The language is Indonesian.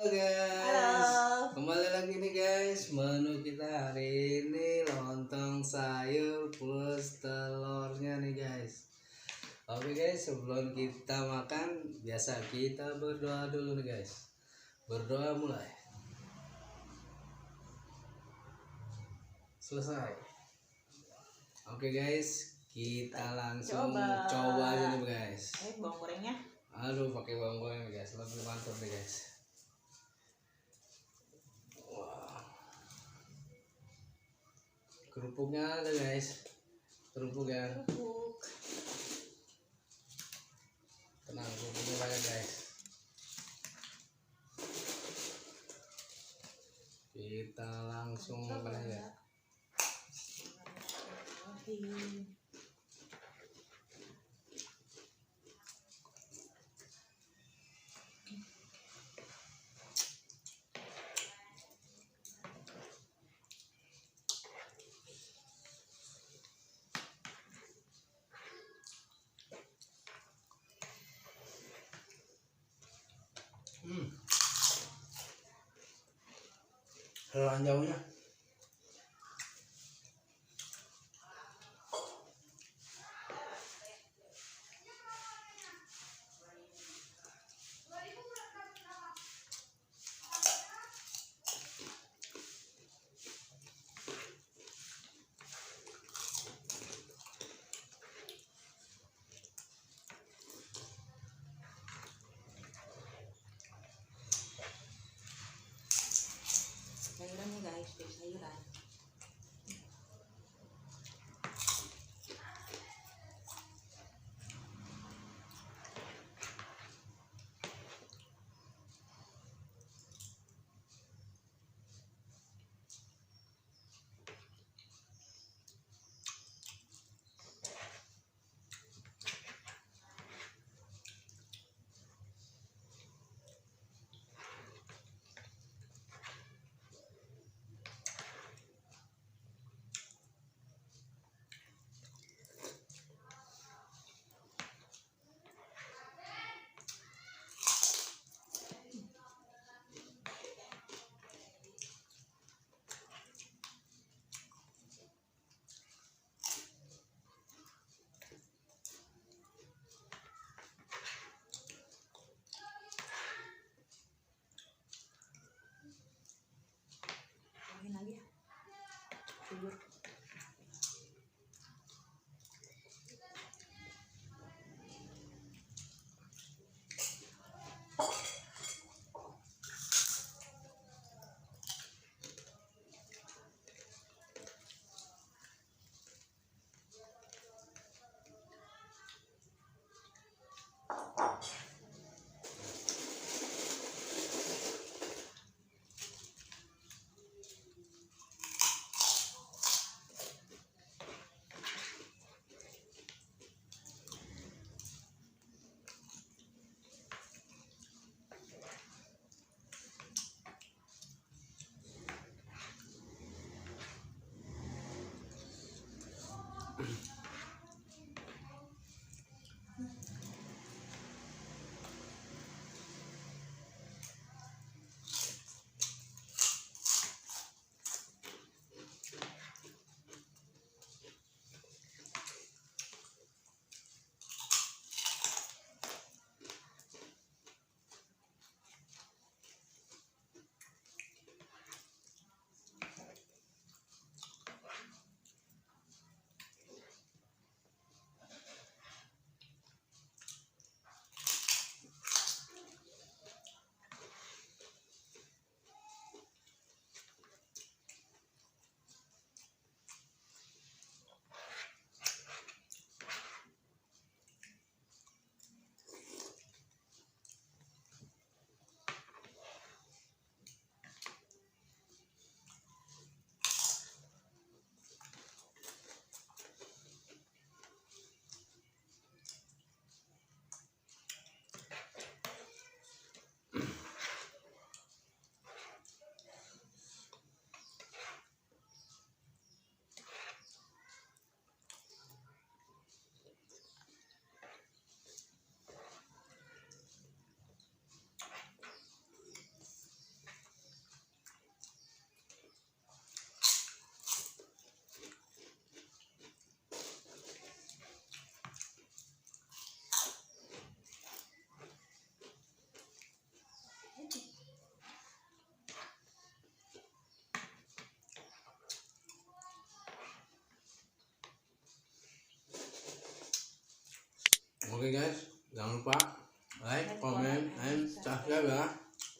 Halo guys, Halo. kembali lagi nih guys. Menu kita hari ini lontong sayur plus telurnya nih guys. Oke guys, sebelum kita makan biasa kita berdoa dulu nih guys. Berdoa mulai. Selesai. Oke guys, kita langsung coba aja nih guys. Bawang gorengnya. Aduh, pakai bawang goreng nih guys, lebih mantap nih guys. Kerupuknya ada guys, kerupuk ya. Kerupuk. Tenang, kerupuknya banyak guys. Kita langsung makan aja. Ranjaunya. Sayurannya guys, sayuran. Ini lagi ya. Bubur. Oke guys, jangan lupa like, comment, and subscribe ya.